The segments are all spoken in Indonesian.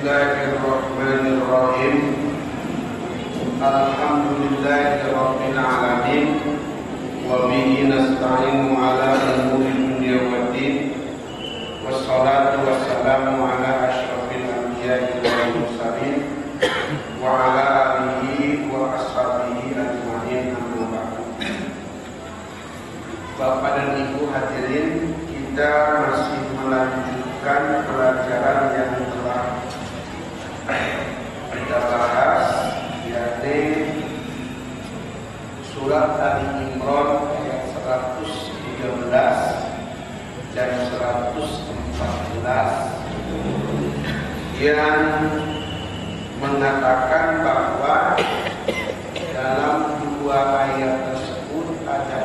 Bismillahirrahmanirrahim. Alhamdulillahirabbil alamin. Wa bihi nasta'inu ala umuri dunya waddin. Wassalatu wassalamu ala asyrafil anbiya'i wal mursalin wa ala alihi wa ashabihi ajma'in, amma ba'du. Bapak dan Ibu hadirin, kita masih melanjutkan pelajaran yang telah kita bahas, yakni surat Ali Imran ayat 113 dan 114 yang mengatakan bahwa dalam dua ayat tersebut ada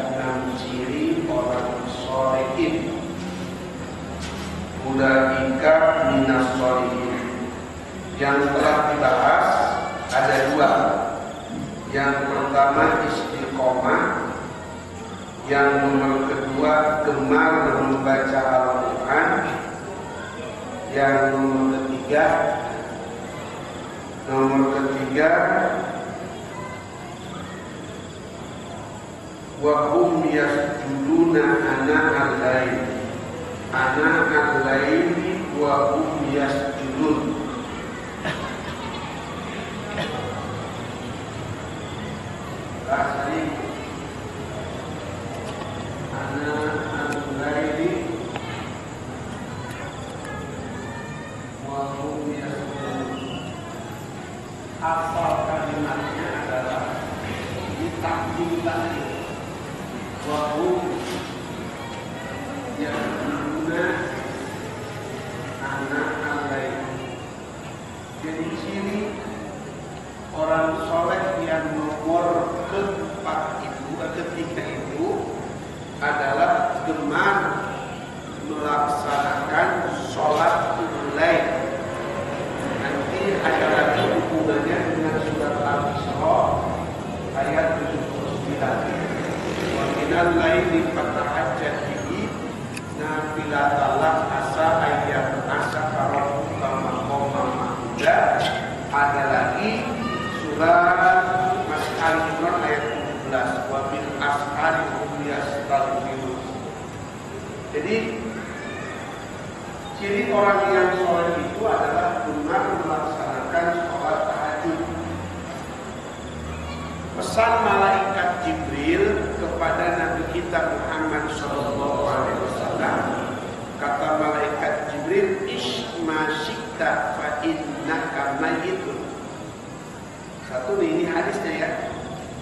6 ciri orang sholihin. Ulaika minas sholihin. Yang telah dibahas ada 2. Yang pertama istiqomah, yang nomor kedua gemar membaca Al-Quran, yang nomor ketiga wa hum yasjuduna ana al-lail wa hum yasjudun. Bahasanya ana al-lail wa hum yasjudun. Asal kalimatnya adalah ditakdirkan wa hum yasjuduna ana al-lail. Jadi ciri orang soleh yang nomor ketiga itu adalah gemar melaksanakan sholat lail. Nanti ada lagi hubungannya dengan surat Al-Isra ayat 79. Wa minal laili fatahajjat bihi nafilatan lak asa ayat asa rabbuka maqaman mahmuda. Ada lagi surat Al-Imran ayat 17, wa bil ashari hum yastaghfirun. Jadi ciri orang yang soleh itu adalah gemar melaksanakan sholat tahajud. Pesan malaikat Jibril kepada Nabi kita Muhammad SAW, kata malaikat Jibril, isma syi'ta fa innaka mayyitun. Satu ini hadisnya ya.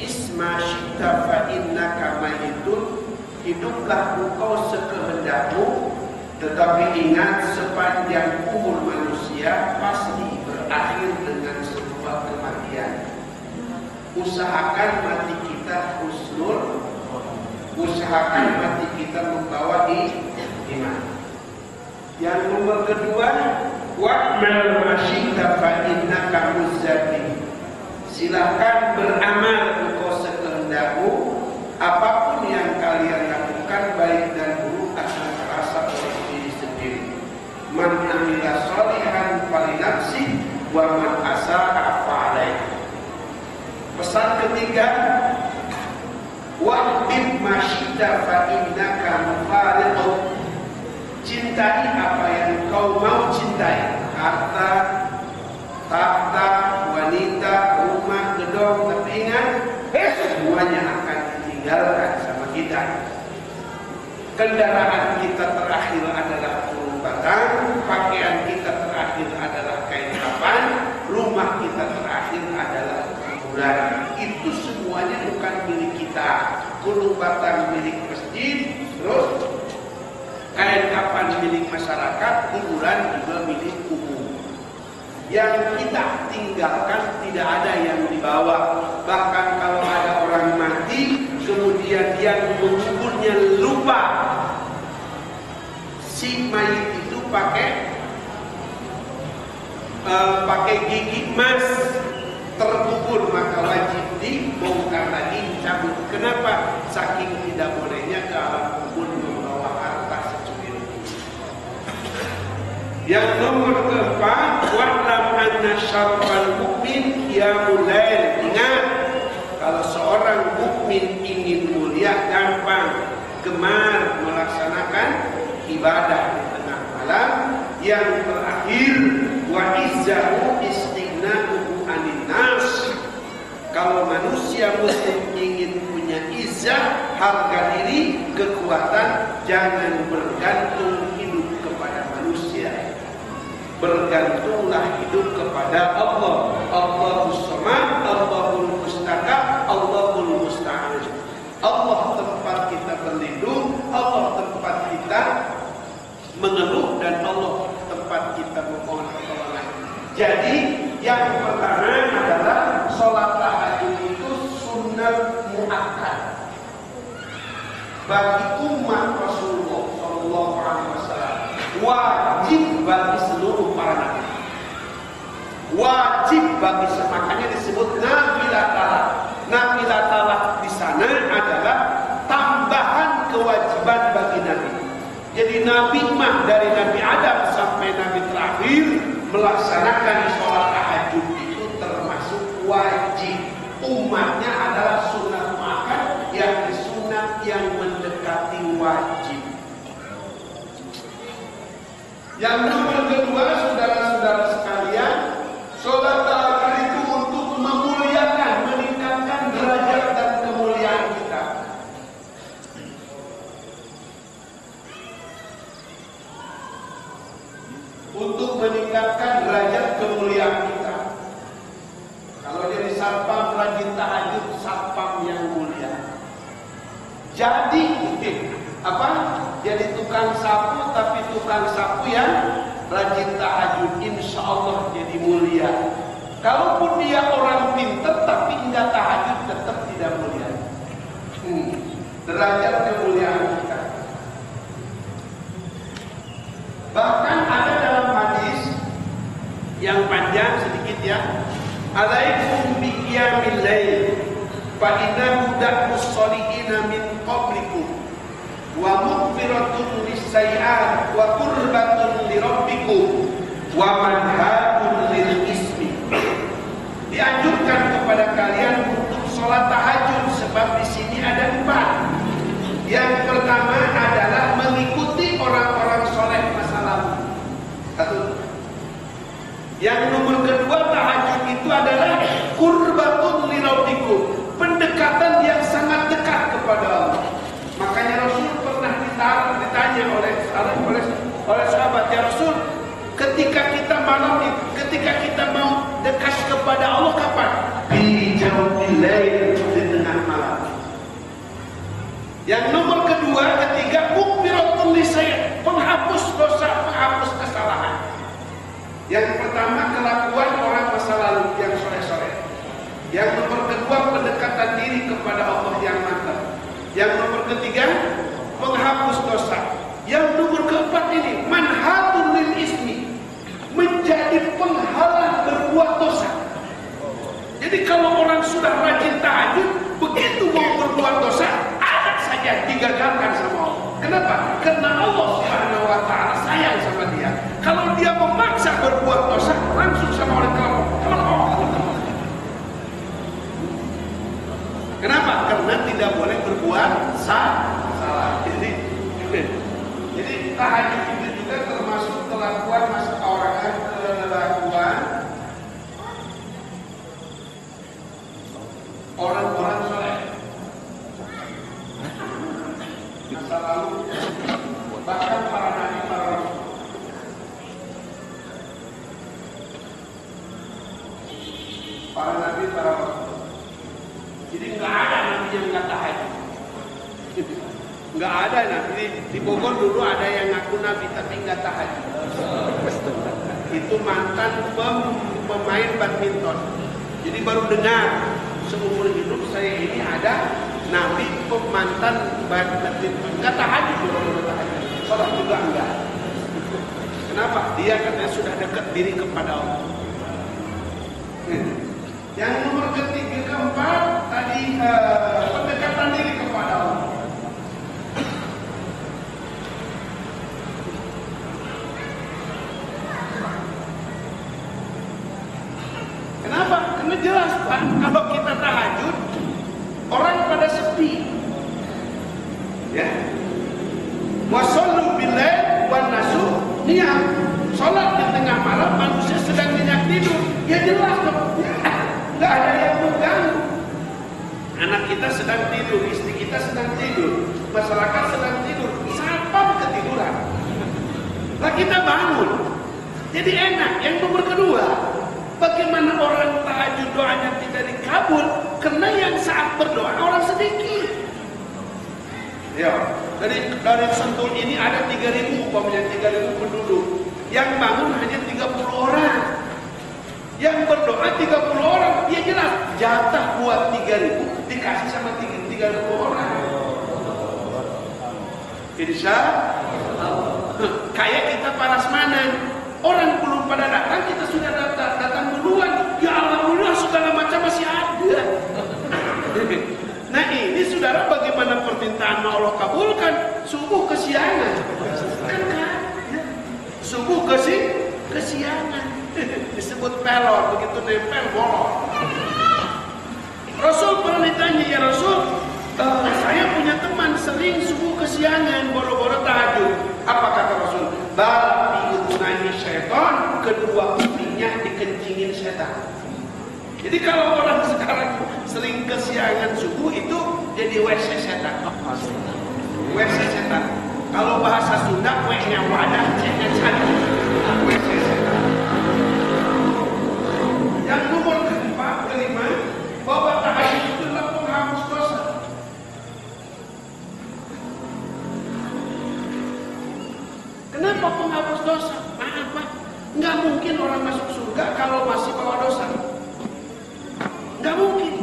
Isma syi'ta fa innaka mayyitun. Hiduplah engkau sekehendakmu, tetapi ingat sepanjang umur manusia pasti berakhir dengan sebuah kematian. Usahakan mati kita husnul, usahakan mati kita membawa iman. Yang nomor kedua, wa'mal ma syi'ta fa innaka muzzaqin. Silakan beramal engkau sekehendakmu, apapun yang kalian lakukan baik dan buruk akan terasa oleh diri sendiri. Man amila sholihan falinafsi wa man asa'a fa'alaih. Pesan ketiga, wahbib ma syi'ta fa innaka mufariqun. Cintai apa yang kau mau cintai, harta, tahta, wanita, rumah, gedung, tapi ingat semuanya akan ditinggalkan sama kita. Kendaraan kita terakhir adalah burung batang, pakaian kita terakhir adalah kain kapan, rumah kita terakhir adalah kuburan. Itu semuanya bukan milik kita. Burung batang milik masjid, terus kain kapan milik masyarakat, kuburan juga milik umum. Yang kita tinggalkan tidak ada yang dibawa. Bahkan kalau ada orang mati, kemudian yang menguburnya lupa, si mayit itu pakai gigi emas terkubur, maka wajib dibongkar lagi, dicabut. Kenapa? Saking tidak bolehnya ke alam kubur membawa harta secukupnya. Yang nomor keempat, wa'lam syarafal mukmin qiyamul lail. Ingat, kalau seorang mukmin ingin mulia gampang, gemar melaksanakan ibadah di tengah malam. Yang terakhir, wa izzahu istighna'uhu anin nas. Kalau manusia muslim ingin punya izzah, harga diri, kekuatan, jangan bergantung hidup kepada manusia. Bergantunglah hidup kepada Allah. Allahus Samad, Allahul Mustaqab, Allahul Musta'an. Allah tempat kita berlindung, Allah tempat kita mengeluh, dan Allah tempat kita memohon pertolongan. Jadi yang pertama adalah sholat tahajud itu sunnah muakkad bagi umat Rasulullah Shallallahu Alaihi Wasallam, wajib bagi seluruh para nabi, wajib bagi makanya disebut nafilah talak. Nafilah talak di sana adalah tambahan kewajiban bagi nabi. Jadi nabi mah dari Nabi Adam sampai nabi terakhir melaksanakan sholat tahajud itu termasuk wajib. Umatnya adalah sunnah muakkad, yang sunat yang mendekati wajib. Yang nomor kedua, saudara-saudara sekalian, sholat tahajud itu untuk memuliakan, meningkatkan derajat dan kemuliaan kita. Untuk meningkatkan derajat kemuliaan kita. Kalau jadi satpam rajin tahajud, satpam yang mulia. Jadi jadi tukang sapu, tapi tukang sapu yang rajin tahajud, insya Allah jadi mulia. Kalaupun dia orang pintar tapi enggak tahajud, tetap tidak mulia. Derajat kemuliaan kita. Bahkan ada dalam hadis yang panjang sedikit ya, alaikum bi qiyamil lail fa innahu da'us solihina min qablikum wa mughfiratun lis-sayyi'at wa qurbatun li rabbikum wa manhatun lil ismi. Dianjurkan kepada kalian untuk sholat tahajud, sebab di sini ada 4. Yang pertama adalah mengikuti orang-orang soleh masa lalu. Satu. Yang nomor kedua, tahajud itu adalah qurbatun li rabbikum, pendekatan yang sangat dekat kepada Allah. Makanya Rasul pernah ditanya oleh sahabat, ya Rasul, ketika kita malam itu, ketika kita mau dekat kepada Allah kapan? Di jawfil lail, di tengah malam. Yang nomor kedua, ketiga, mughfiratun lisayyi'at, penghapus dosa, penghapus kesalahan. Yang pertama, kelakuan orang masa lalu yang soleh-soleh. Yang nomor kedua, pendekatan diri kepada Allah yang mantap. Yang nomor ketiga, penghapus dosa. Yang nomor keempat ini, manhatun lil ismi, menjadi penghalang berbuat dosa. Jadi kalau orang sudah rajin tahajud, begitu mau berbuat dosa, ada saja digagalkan sama Allah. Kenapa? Karena Allah Subhanahu wa ta'ala sayang sama dia. Kalau dia memaksa berbuat dosa, langsung sama orang kalau kenapa? Karena tidak boleh berbuat salah. Jadi tahajud itu juga termasuk kelakuan kelakuan orang-orang soleh masa lalu, bahkan para nabi, para rasul. Para nabi, para rasul. Jadi nggak ada nabi yang nggak tahajud. Nggak ada nabi. Di Bogor dulu ada yang ngaku nabi tapi nggak tahajud. Itu mantan pemain badminton. Jadi baru dengar seumur hidup saya ini ada nabi mantan badminton. Nggak tahajud, orang tahajud. Sholat juga enggak. Kenapa? Dia katanya sudah dekat diri kepada Allah. Yang nomor ketiga, keempat tadi pendekatan diri kepada Allah. Karena jelas Pak, kalau kita tahajud, orang pada sepi. Ya. Wasallu billail wan nasu niyam. Salat di tengah malam manusia sedang nyenyak tidur. Ya jelas dong. Enggak ada yang mengganggu. Anak kita sedang tidur, istri kita sedang tidur, masyarakat sedang tidur, siapa ketiduran? Lah kita bangun. Jadi enak. Yang nomor kedua, bagaimana orang tahajud doanya tidak dikabul karena yang saat berdoa orang sedikit. Ya, dari Sentul ini ada 3.000, umpamanya 3.000 penduduk. Yang bangun hanya 30 orang. Yang berdoa 30 orang. Ya jelas, jatah buat 3.000 dikasih sama 30 orang. Bisa? Kayak kita prasmanan. Orang belum pada datang, kita sudah datang duluan. Ya alhamdulillah segala macam masih ada. Nah ini saudara, bagaimana permintaan Allah kabulkan? Subuh kesiangan. Kan ya. Subuh kesiangan. Disebut pelor, begitu nempel bolong. Rasul pernah ditanya, ya Rasul, saya punya teman sering subuh kesiangan, boro-boro tahajud. Apa kata Rasul? Bal bi'udunani syaitan, kedua kupingnya dikencingin setan. Jadi kalau orang sekarang sering kesiangan subuh itu jadi WC setan. WC setan. Kalau bahasa Sunda, W-nya wadah, C-nya candi. WC setan. Yang nomor kelima, bahwa tahajud itu adalah penghapus dosa. Kenapa penghapus dosa? Maaf Pak, nggak mungkin orang masuk surga kalau masih bawa dosa. Nggak mungkin.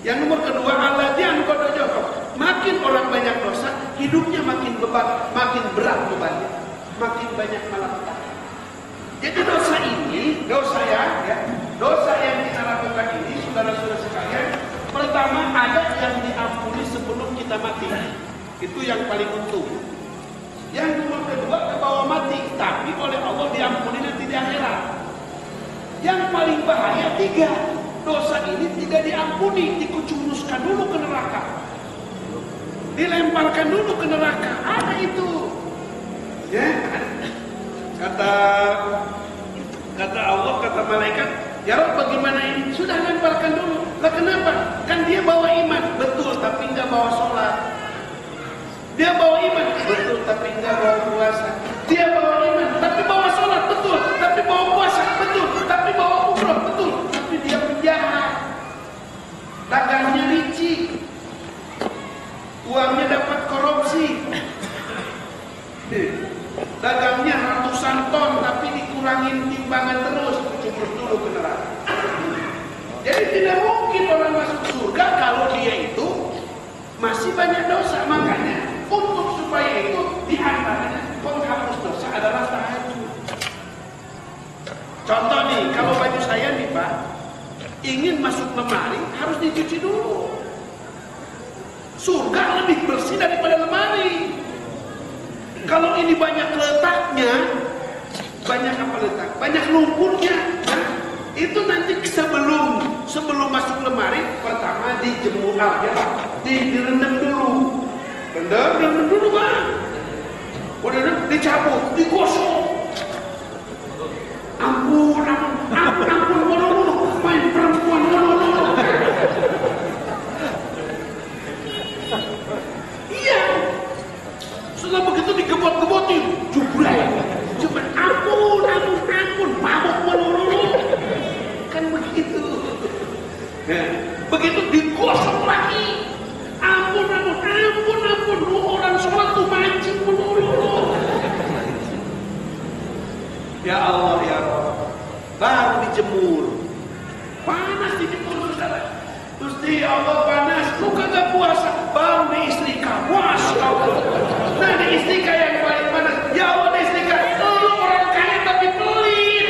Yang nomor kedua, alladzi anqadha jawab. Makin orang banyak dosa, hidupnya makin beban, makin berat bebannya, makin banyak malapetaka. Jadi dosa ini, dosa yang kita lakukan ini, saudara-saudara sekalian, pertama ada yang diampuni sebelum kita mati. Itu yang paling untung. Yang nomor kedua, ke bawah mati, tapi oleh Allah diampuni nanti di akhirat. Yang paling bahaya tiga, dosa ini tidak diampuni, dikucuruskan dulu ke neraka, dilemparkan dulu ke neraka. Ada itu. Ya, kata Allah, kata malaikat, ya Rabb, bagaimana ini? Sudah lemparkan dulu. Lah kenapa? Kan dia bawa iman, betul, tapi nggak bawa sholat. Dia bawa iman, betul, tapi nggak bawa puasa. Dia bawa iman, tapi bawa sholat, betul, tapi bawa puasa, betul, tapi bawa umroh, betul, tapi dia penjahat, dagangnya licik, uangnya dapat korupsi, dagangnya ratusan ton, tapi dikurangin timbangan terus, cukup dulu ke neraka. Jadi tidak mungkin orang masuk surga kalau dia itu masih banyak dosa. Makanya untuk supaya itu diantaranya penghapus dosa adalah tahajud. Contoh nih, kalau baju saya nih Pak, ingin masuk lemari harus dicuci dulu. Surga lebih bersih daripada lemari. Kalau ini banyak letaknya, banyak apa letak? Banyak lumpurnya. Nah, itu nanti sebelum masuk lemari, pertama dijemur aja, direndam dulu. Rendam dulu Bang. Udah dicabut, digosok. Ampun, main perempuan, iya. Setelah begitu digebot-gebotin, jubret, ampun, mabuk melulu. Kan begitu. Nah, begitu digosok lagi. Ampun, lu orang sholat tuh mancing melulu. Ya Allah, ya Allah. Baru dijemur. Panas dijemur saudara. Terus ya Allah panas, lu kagak puasa. Baru diistrika, Masya Allah. Nah diistrika yang paling panas. Ya Allah diistrika, lu orang kaya tapi pelit.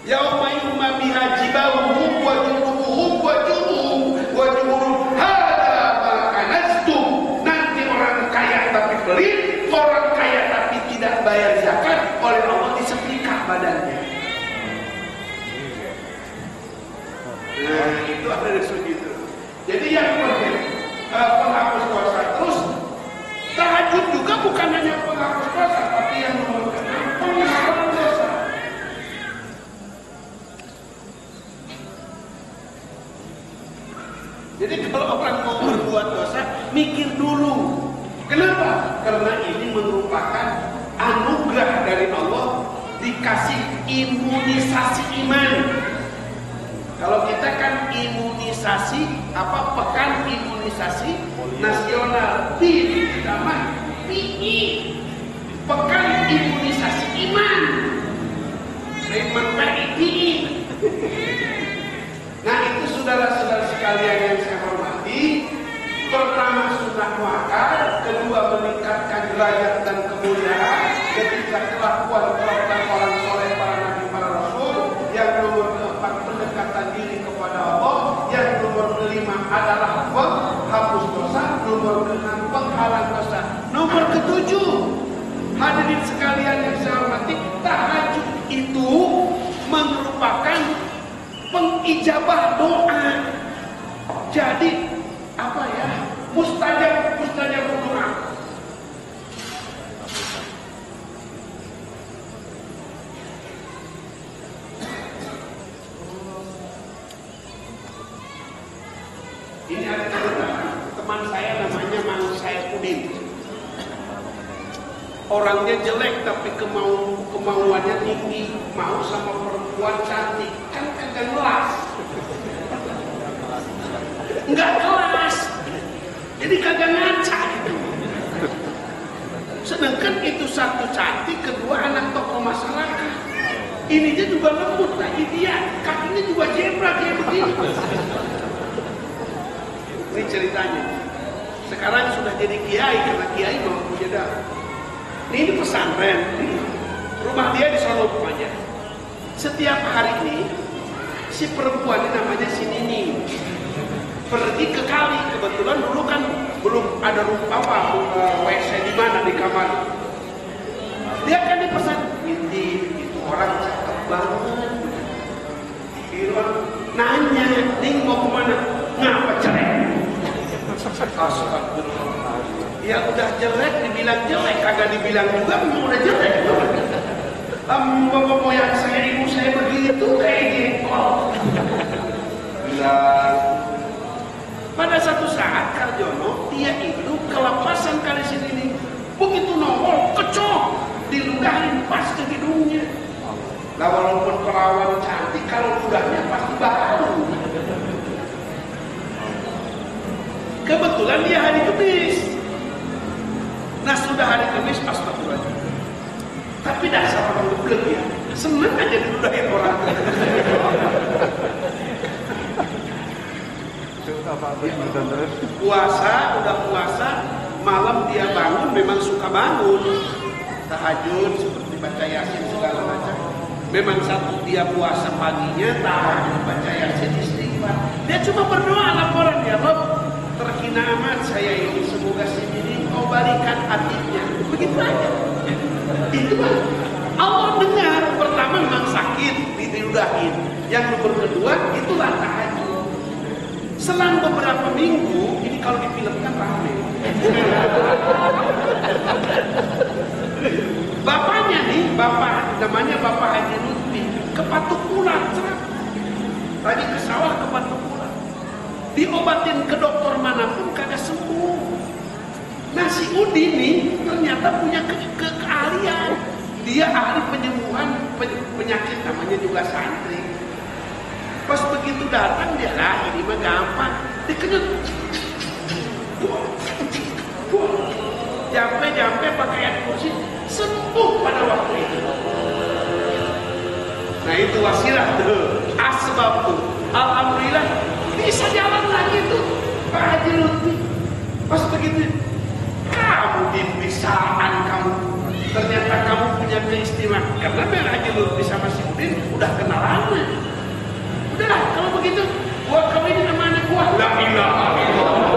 Yauma yuma biha jibahum wa junubuhum wa junubuhum hada ma kanastum. Nanti orang kaya tapi pelit, orang kaya tapi tidak bayar zakat, oleh Allah disetrika badannya. begitu. Jadi yang penghapus dosa. Terus tahajud juga bukan hanya penghapus dosa, tapi yang nomor 6 penghapus dosa. Jadi kalau orang mau berbuat dosa, mikir dulu. Kenapa? Karena ini merupakan anugerah dari Allah, dikasih imunisasi iman. Kalau kita kan imunisasi, pekan imunisasi nasional, nama PI, pekan imunisasi iman, treatment PI. Nah itu saudara-saudara sekalian yang saya hormati, pertama sunnah muakkad, kedua meningkatkan derajat dan kemuliaan, ketiga kelakuan orang soleh, para nabi, para rasul, yang nomor keempat pendekatan diri kepada Allah, yang nomor kelima adalah menghapus dosa, nomor keenam penghalang dosa, nomor ketujuh hadirin sekalian yang saya hormati, tahajud itu merupakan pengijabah doa. Jadi mustajab doa. Ini ada teman saya namanya Mang Saifuddin. Orangnya jelek tapi kemauannya tinggi, mau sama perempuan cantik, kan kagak kelas. Enggak kelas. Jadi kagak ngaca gitu. Sedangkan itu satu cantik, kedua anak tokoh masyarakat. Ininya juga lembut lagi dia, kakinya juga zebra kayak begini. Ini ceritanya. Sekarang sudah jadi kiai karena kiai mau punya darah. Ini pesantren, rumah dia di Solo rumahnya. Setiap hari ini si perempuan ini namanya si Nini pergi ke kali. Kebetulan dulu kan belum ada WC di mana di kamar. Dia kan dipesan, itu orang cakep banget. Nanya, Ning mau kemana? Ngapa jelek? Ya udah jelek, dibilang jelek, kagak dibilang juga memang udah jelek. Bapak moyang saya, ibu saya begitu kayak jengkol. Pada satu saat Karjono, dia itu kelepasan kali sini, begitu nongol, kecok, diludahin pas ke hidungnya. Nah walaupun perawan cantik, kalau ludahnya pasti baru. Kebetulan dia hari Kamis. Nah sudah hari Kamis, astagfirullah. Tapi dasar orang geblek ya, seneng aja diludahin orang. Udah puasa, malam dia bangun, memang suka bangun. Tahajud, seperti baca Yasin segala macam. Memang satu dia puasa paginya, tahajud, baca Yasin, istighfar. Dia cuma berdoa laporan, ya Rob, terhina amat saya ini, semoga sini kau balikan hatinya. Begitu aja. Itu Allah dengar. Pertama memang sakit, diludahin. Yang nomor kedua itulah tahajud. Selang beberapa minggu, ini kalau difilmkan rame. Bapaknya nih, namanya Bapak Haji Lutfi, kepatuk ular, tadi ke sawah kepatuk ular. Diobatin ke dokter manapun kagak sembuh. Nah si Udin nih ternyata punya keahlian. Dia ahli penyembuhan penyakit, namanya juga santri. Pas begitu datang dia, ini mah gampang, dikenyut. Jampe pakai air kursi, sembuh pada waktu itu. Nah itu wasilah tuh, asbab tuh. Alhamdulillah bisa jalan lagi tuh Pak Haji Lutfi. Pas begitu, kamu dibisaan kamu. Ternyata kamu punya keistimewaan. Karena Pak Haji Lutfi sama si Udin udah kenalan. Udahlah kalau begitu, kamu ini namanya gua. La ilaha illallah.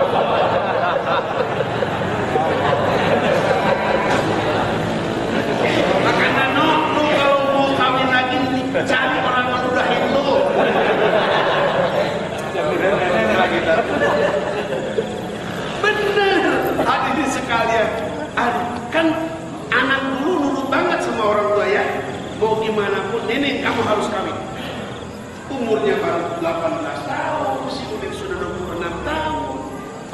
Makanya no kalau mau kawin lagi cari orang yang udah itu. Mau gimana pun, nenek kamu harus kawin. Umurnya baru 18 tahun, si Udin sudah 26 tahun.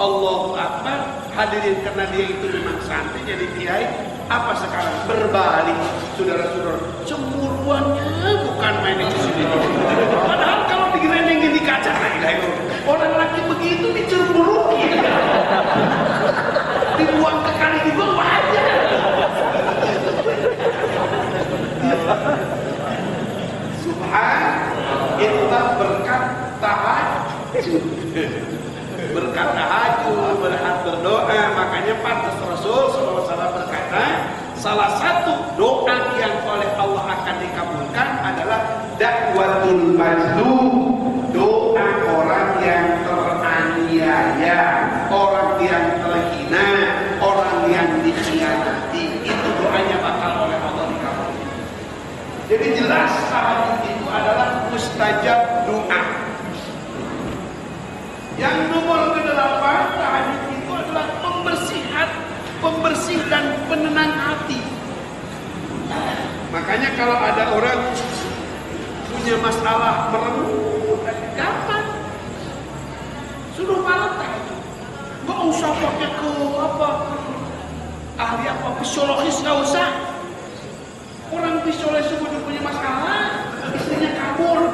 Allahu Akbar. Hadirin, karena dia itu memang santri jadi kiai. Apa sekarang berbalik, saudara-saudara, cemburuannya bukan main di sini. Padahal kalau digerendengin di kaca, orang laki begitu dicemburuin, dibuang ke kali juga wajar. Subhan, itulah berkat tahajud. Berkat tahajud, berdoa. Makanya pantas Rasul SAW berkata, salah satu doa yang oleh Allah akan dikabulkan adalah dakwatul mazlum, doa orang yang teraniaya, orang yang terhina, orang yang dikhianati. Itu doanya bakal oleh Allah dikabulkan. Jadi jelas tahajud itu adalah mustajab doa. Yang nomor ke-8, tahajud itu adalah pembersih dan penenang hati. Makanya kalau ada orang punya masalah merenung, gampang. Sudah malam tahajud. Nggak usah pakai ke ahli psikologis, nggak usah. Orang psikologis sudah punya masalah, istrinya kabur.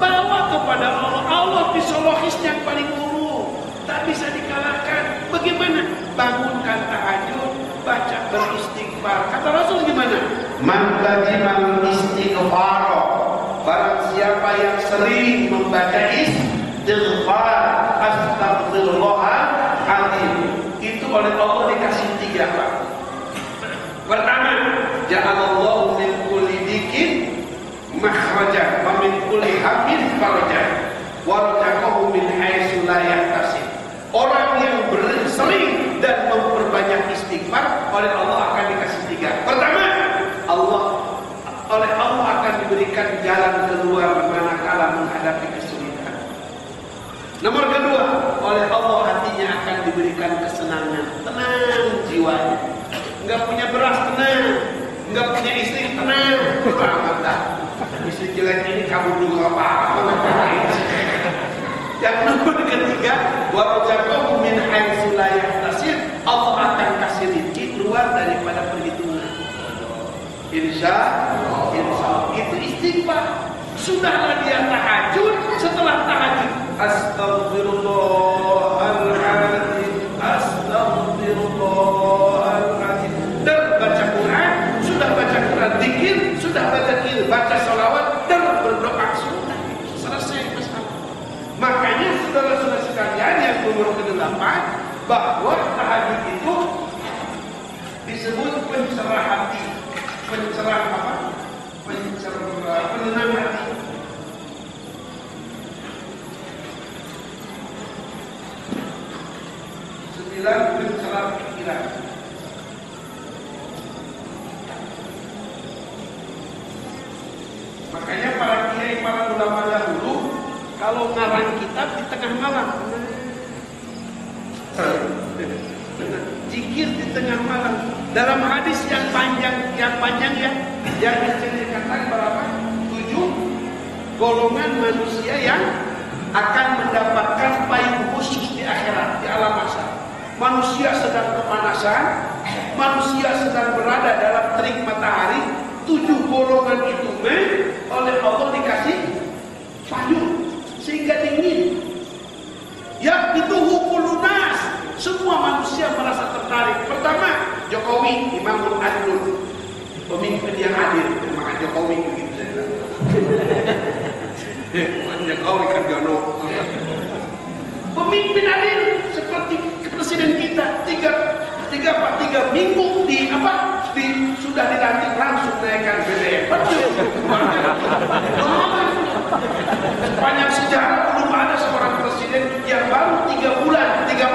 Bawa kepada Allah. Allah psikologis yang paling ulu, tak bisa dikalahkan. Bagaimana? Bangunkan tahajud, baca beristighfar. Kata Rasul gimana? Man lazimal istighfar, barang siapa yang sering membaca istighfar, astagfirullahaladzim, itu oleh Allah dikasih 3 Pak. Pertama, ja'alallahu min kulli dikin makhraja wa min kulli hammin faraja wa razaqahu min haitsu la yahtasib. Orang yang sering dan memperbanyak istighfar oleh Allah akan dikasih 3. Pertama, oleh Allah akan diberikan jalan keluar manakala menghadapi kesulitan. Nomor kedua, oleh Allah hatinya akan diberikan kesenangan, tenang jiwanya. Enggak punya beras, tenang. Enggak punya istri, tenang. Selamat dah. Istri jelek ini kamu juga apa-apa. Yang nomor ketiga, wa razaqahu min haitsu la yahtasib, Allah akan kasih rezeki keluar daripada perhitungan. Insya Allah itu istighfar. Sudahlah dia tahajud, setelah tahajud astagfirullahaladzim, astagfirullahaladzim. Dan baca Quran, sudah baca Quran, zikir, sudah baca zikir, baca sholawat, dan berdoa, sudah selesai masalah. Makanya saudara-saudara sekalian yang nomor ke-8, bahwa tahajud itu disebut pencerah hati, pencerah apa? Penenang hati. Pencerah pikiran. Makanya para kiai, para ulama dahulu kalau ngarang kitab di tengah malam, zikir di tengah malam. Dalam hadis yang panjang yang diceritakan berapa? 7 golongan manusia yang akan mendapatkan payung khusus di akhirat, di alam mahsyar. Manusia sedang kepanasan, manusia sedang berada dalam terik matahari. 7 golongan itu oleh Allah dikasih payung sehingga dingin. Ya itu hukulunas, semua manusia merasa tertarik. Pertama, Jokowi, Imamul Adlun, pemimpin yang adil. Maka Jokowi begitu saja. Jokowi kan jono. Pemimpin adil seperti presiden kita 3 minggu sudah dilantik langsung naikkan BBM. Sepanjang sejarah belum ada seorang presiden yang baru 3 bulan, 3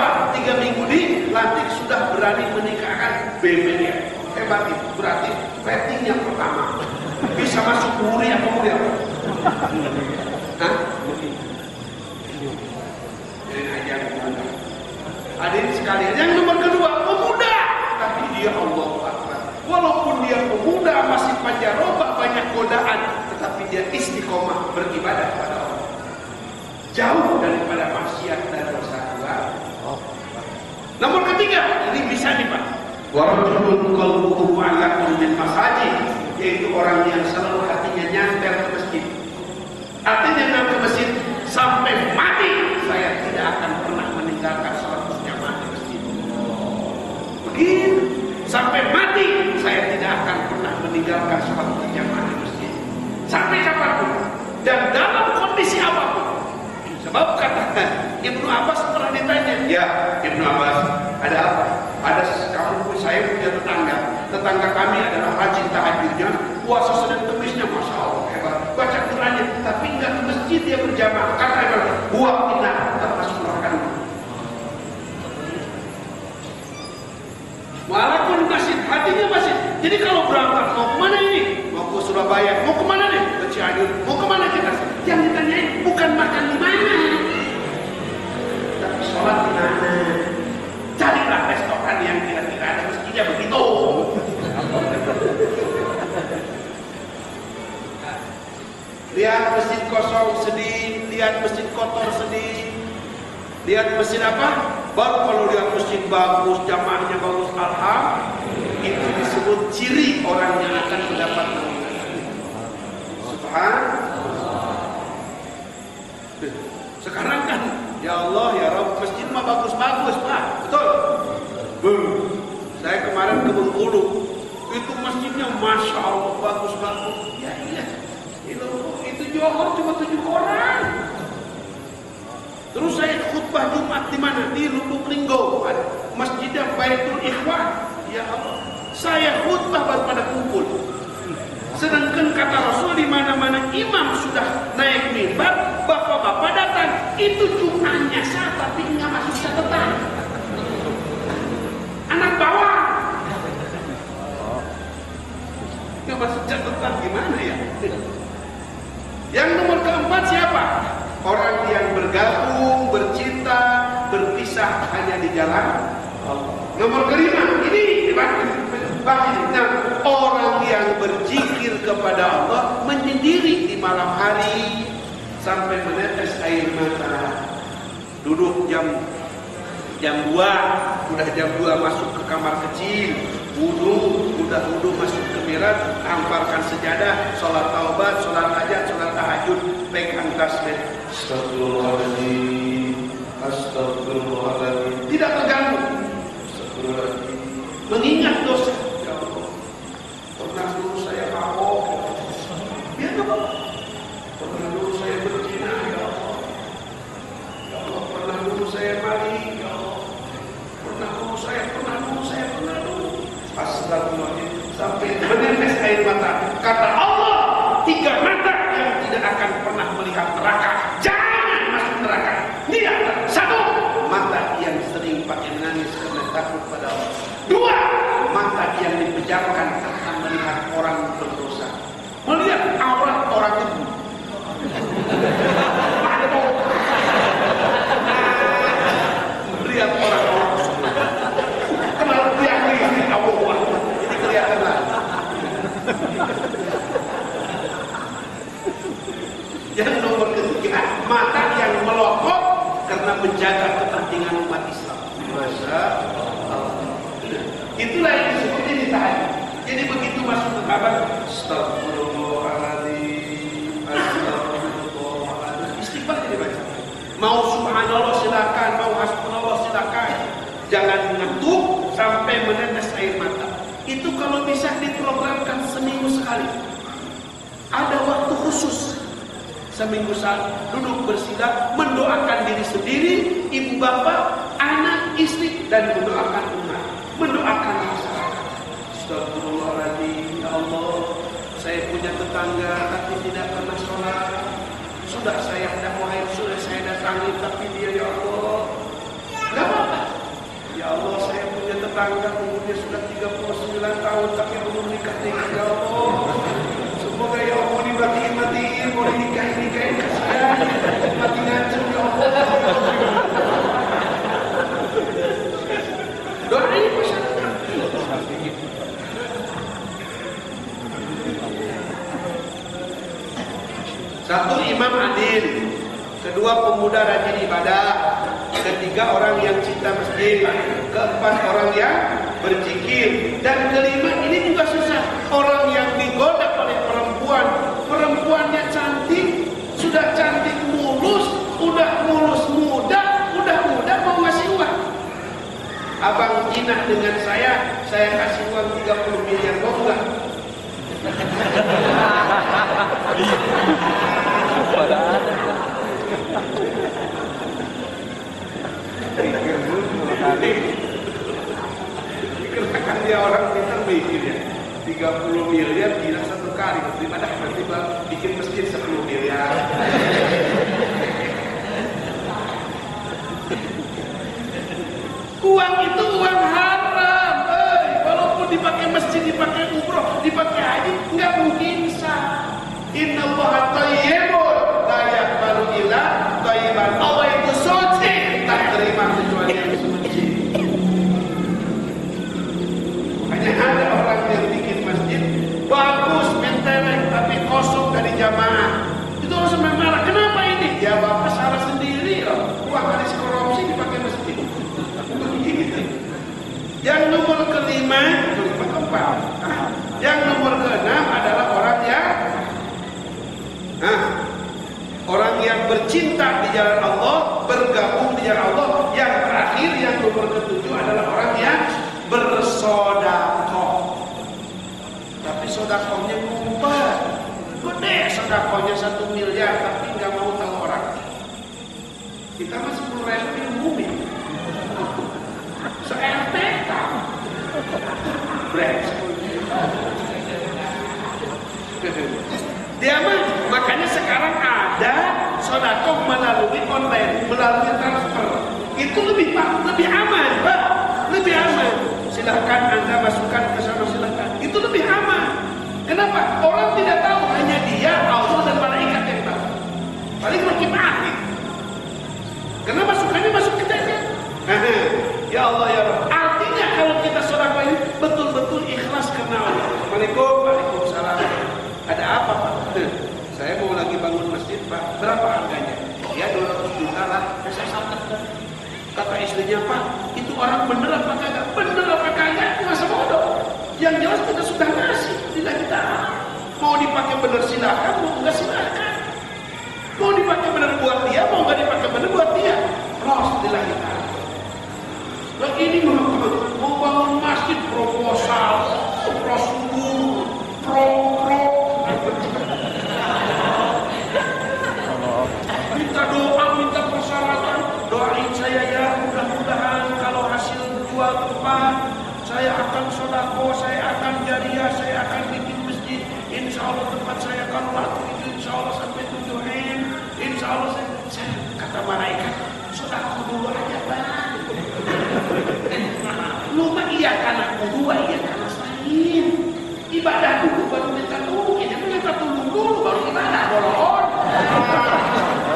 minggu dilantik sudah berani menikahkan BBM. Hebat itu, berarti rating yang pertama. Bisa masuk muri apa muri apa? Hah? Hadirin sekalian, yang nomor kedua pemuda, tapi dia Allah Akbar. Walaupun dia pemuda muda, masih panjaroba, banyak godaan, tetapi dia istiqomah beribadah kepada Allah, jauh daripada maksiat dan dosa keluar. Nomor ketiga, ini bisa nih Pak, warajulun qalbuhu mu'allaqun bil masajid, yaitu orang yang selalu hatinya nyantel ke masjid. Artinya nyantel ke masjid sampai mati, saya tidak akan pernah meninggalkan salat berjamaah di masjid. Begitu, sampai mati saya tidak akan pernah meninggalkan salat berjamaah di masjid. Sampai kapanpun dan dalam kondisi apapun. Sebab kata Ibnu Abbas pernah ditanya, ya Ibnu Abbas, ada apa? Ada saya punya tetangga kami adalah rajin tahajudnya, puasa Senin Kemisnya, masya Allah hebat, baca Qurannya, tapi nggak ke masjid dia berjamaah. Karena apa? Buat kita termasuk makan. Walaupun masjid, hatinya masjid. Jadi kalau berangkat mau kemana ini? Mau ke Surabaya, mau kemana nih? Ke Cianjur, mau kemana kita? Yang ditanyain bukan makan di mana, tapi sholat di mana. Carilah restoran yang kira-kira ada masjidnya begitu. Lihat masjid kosong sedih, lihat masjid kotor sedih, lihat masjid apa? Baru kalau lihat masjid bagus, jamaahnya bagus, alhamdulillah, itu disebut ciri orang yang akan mendapat naungan. Subhanallah. Sekarang kan, ya Allah, ya Rabb, masjid mah bagus-bagus Pak, betul? Saya kemarin ke Bengkulu, itu masjidnya masya Allah bagus-bagus. Ya iya, itu Johor cuma 7 orang. Terus saya khutbah Jumat di mana? Di Lubuk Linggo, masjidnya Baitul Ikhwan. Ya Allah, saya khutbah baru pada kumpul. Sedangkan kata Rasul, di mana-mana imam sudah naik mimbar, bapak-bapak datang, itu jumlahnya sah, tapi nggak masuk catatan. Anak bawah nggak masuk catatan, gimana ya? Yang nomor keempat siapa? Orang yang bergabung, bercinta, berpisah hanya di jalan Allah. Nomor kelima, ini orang yang berzikir kepada Allah menyendiri di malam hari sampai menetes air mata. Duduk jam 2, udah jam 2 masuk ke kamar kecil, udah wudu masuk ke mihrab, hamparkan sejadah, sholat taubat, sholat hajat, sholat tahajud, pegang tasbih. Astagfirullahaladzim, astagfirullahaladzim. Tidak terganggu. Astagfirullahaladzim. Mengingat dosa. Ya Allah, pernah dulu saya mabok. Ya Allah, pernah dulu saya berzina. Ya Allah, ya Allah, pernah dulu saya maling. Ya Allah, pernah dulu saya. Astagfirullahaladzim. Sampai menetes air mata. Kata Allah, 3 mata yang tidak akan pernah melihat neraka, jangan masuk neraka. Lihat, 1, mata yang sering pakai nangis karena takut pada Allah. 2, mata yang dipejamkan karena melihat orang berdosa, melihat aurat orang itu. Melihat orang-orang. Kenal lihat ini Allah. Ini kelihatan lah. Yang nomor ketiga, mata yang melotot karena menjaga kepentingan umat Islam. Masya Allah. Itulah yang disebut ini tahajud. Jadi begitu masuk ke kamar, astagfirullahaladzim, astagfirullahaladzim, istighfar jadi baca. Mau subhanallah silakan, mau hasbunallah silakan. Jangan ngantuk sampai menetes air mata. Itu kalau bisa diprogramkan seminggu sekali. Ada waktu khusus. Seminggu sekali duduk bersila, mendoakan diri sendiri, ibu bapak, anak, istri, dan mendoakan umat, mendoakan masyarakat. Astagfirullahaladzim, ya Allah, saya punya tetangga tapi tidak pernah sholat. Sudah saya sudah saya datangi tapi dia, ya Allah, gak apa-apa. Ya Allah, saya punya tetangga umurnya sudah 39 tahun tapi belum nikah, ya Allah. Semoga ya Allah dimatiin, mau dinikahin, kasihan, mati ngacem ya Allah. Doain masyarakat. Satu, imam adil. Kedua, pemuda rajin ibadah. Ketiga, orang yang cinta masjid. Keempat, orang yang berzikir. Dan kelima, ini juga susah, orang yang digoda oleh perempuan. Perempuannya cantik, sudah cantik mulus, udah mulus muda, udah muda mau ngasih uang. Abang jinah dengan saya kasih uang 30 miliar, mau enggak? Dikenakan dia orang pintar mikir ya, 30 miliar gila satu kali, daripada nanti bikin masjid 10 miliar. Uang itu uang haram, walaupun dipakai masjid, dipakai umroh, dipakai haji, nggak mungkin sah. Innallaha thayyibun la yaqbalu illa thayyiban. Allah itu suci, tak terima kecuali yang suci. Hanya ada orang yang bikin masjid bagus, mentereng, tapi kosong dari jamaah. Itu langsung marah. Kenapa ini? Ya bapak salah sendiri loh. Uang haris korupsi dipakai masjid. Yang nomor kelima keempat. Yang nomor keenam adalah orang yang bercinta di jalan Allah, bergabung di jalan Allah. Yang terakhir, yang nomor ketujuh adalah orang yang bersodakoh. Tapi sodakohnya ngumpet, gede sodakohnya 1 miliar, tapi nggak mau tahu orang. Kita mah 10.000 diumumin. Se-RT dia mah, makanya sekarang ada sodakoh melalui online, melalui transfer. Itu lebih aman, Pak. Lebih aman. Silahkan Anda masukkan ke sana, silahkan. Itu lebih aman. Kenapa? Orang tidak tahu, hanya dia, Allah dan malaikat yang tahu. Paling lagi mati. Karena masukannya masuk ke kita. Ya Allah ya Rabb. Artinya kalau kita sodakoh ini betul-betul ikhlas karena Allah. Assalamualaikum, waalaikumsalam. Ada apa Pak? Saya mau lagi bangun masjid Pak. Berapa harganya? Ya 200 juta lah. Saya sangat. Kata istrinya, Pak, itu orang bener apa kagak? Bener apa kagak? Masa bodoh. Yang jelas kita sudah ngasih. Tidak kita mau dipakai bener silakan, mau enggak silakan. Mau dipakai bener buat dia, mau enggak dipakai bener buat dia. Alhamdulillah kita. Lah ini mau bangun masjid proposal, prosedur, pro. Minta doa, minta persyaratan. Doain saya ya, mudah-mudahan kalau hasil jual tempat, saya akan sedekah, saya akan jariah, saya akan bikin masjid. Insya Allah tempat saya akan laku itu, insya Allah sampai 7 M. Insya Allah saya kata malaikat, sedekah dulu aja Bang. Lu mah iya karena kedua, iya karena lain. Ibadah dulu baru minta tolong, ini minta tolong dulu baru ibadah bolong.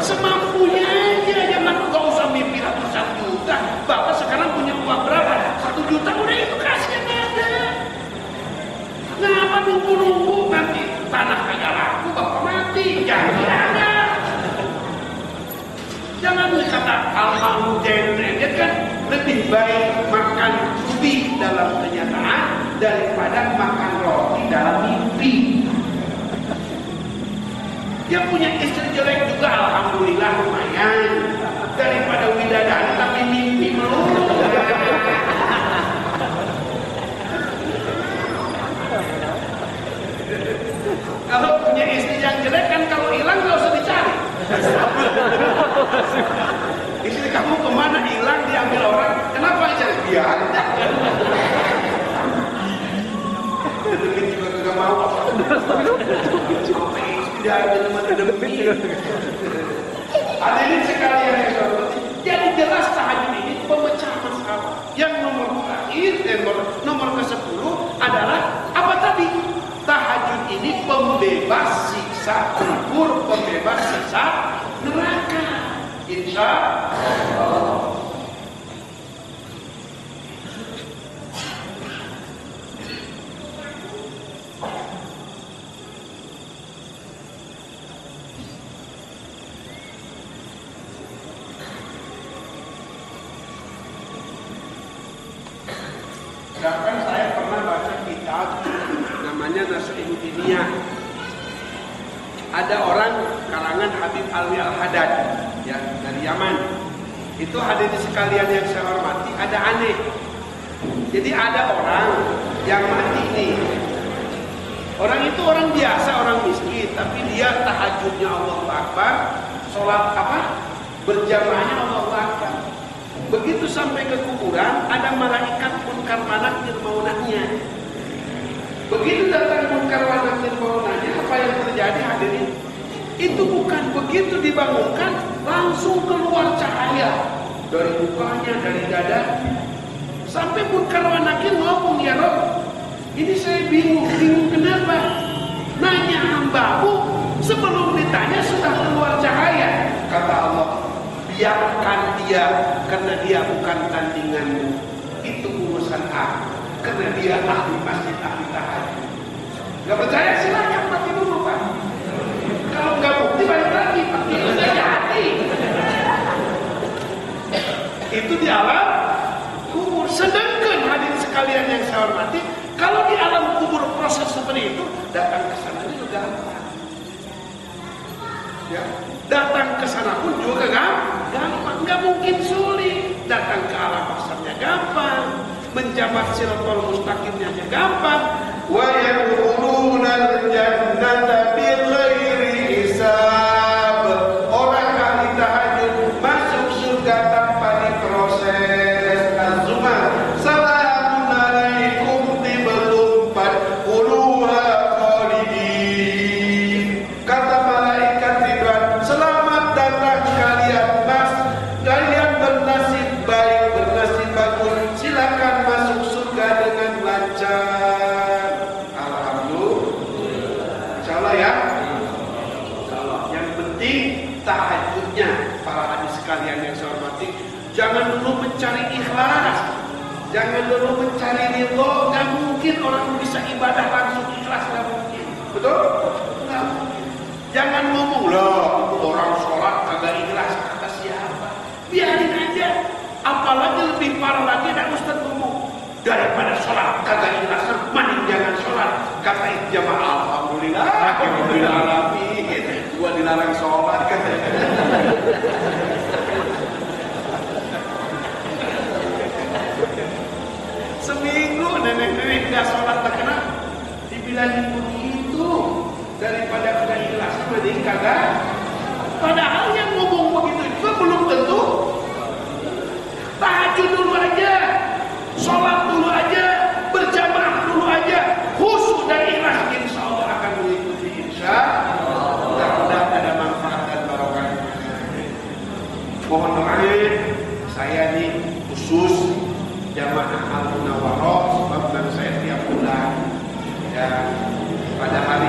Semampunya aja, jangan nggak usah mimpi ratusan juta. Bapak sekarang punya uang berapa? 1 juta udah itu kasih ada. Kenapa nunggu nanti tanah kagak laku bapak mati? Jangan. Jangan kata almarhum Jainudin kan lebih baik makan ubi dalam kenyataan daripada makan roti dalam mimpi. Dia punya istri jelek juga, alhamdulillah lumayan. Daripada widadari tapi mimpi melulu. Kalau punya istri yang jelek kan kalau hilang nggak usah dicari. Istri kamu kemana hilang diambil orang? Kenapa dicari? Dia ada. Demi juga nggak mau. Tidak ada nama demi. Hadirin sekalian yang saya hormati, jadi jelas tahajud ini pemecah masalah. Yang nomor terakhir, nomor ke-10 adalah apa tadi? Tahajud ini pembebas siksa kubur, pembebas siksa neraka. Insya Allah. namanya Nasihatun Diniyah. Ada orang karangan Habib Alwi Al-Haddad ya, dari Yaman. Itu hadirin sekalian yang saya hormati, ada aneh. Jadi ada orang yang mati nih. Orang itu orang biasa, orang miskin, tapi dia tahajudnya Allahu Akbar, sholat berjamaahnya Allahu Akbar. Begitu sampai ke kuburan, ada malaikat munkar wa nakir mau nanya. Begitu datang munkar wa nakir mau nanya, apa yang terjadi hadirin? Itu bukan begitu dibangunkan, langsung keluar cahaya dari mukanya, dari dada. Sampai munkar wa nakir ngomong, ya Rob, ini saya bingung kenapa? Nanya hambamu, sebelum ditanya sudah keluar cahaya. Kata Allah, biarkan dia, karena dia bukan tandinganmu. Itu urusan aku, karena dia ahli masjid, ahli tahajud. Gak percaya silakan mati dulu Pak. Kalau nggak bukti balik lagi, pasti udah jadi. Itu di alam kubur. Sedangkan hadirin sekalian yang saya hormati, kalau di alam kubur proses seperti itu, datang ke sana juga gampang. Ya, datang ke sana pun juga gampang, nggak mungkin sulit. Datang ke alam mahsyarnya gampang, menjabat siratal mustaqimnya aja gampang. Wa yadkhuluna al-jannata bighairi hisab. Orang ahli tahajud masuk surga tanpa diproses. Az-Zumar, salamun alaikum tibtum fadkhuluha khalidin. Kata malaikat Ridwan, selamat datang kalian mas, kalian bernasib baik, bernasib bagus, silakan masuk surga dengan lancar. Alhamdulillah. Insyaallah ya. Insyaallah. Yang penting tahajudnya para hadis sekalian yang saya hormati, jangan dulu mencari ikhlas, jangan dulu mencari ridho. Nggak mungkin orang bisa ibadah langsung ikhlas, nggak mungkin. Betul? Nggak mungkin. Jangan ngomong loh, orang sholat kagak ikhlas, kata siapa? Biarin aja. Apalagi lebih parah lagi, ada Ustaz ngomong, daripada sholat kagak ikhlas, mending jangan sholat. Kata jamaah, alhamdulillah, alhamdulillah alamin. Gua dilarang sholat katanya. Seminggu nenek-nenek nggak sholat tak kena, dibilangin begitu. Daripada kagak ikhlas, mending kagak. Padahal yang ngomong begitu juga belum tentu. Tahajud dulu aja, sholat dulu aja, berjamaah dulu aja, khusyuk dan ikhlas, insya Allah akan mengikuti. Insya Allah, mudah-mudahan ada manfaat dan barokah. Mohon doa saya nih khusus jamaah Al-Munawwarah, sebab saya tiap bulan ya pada hari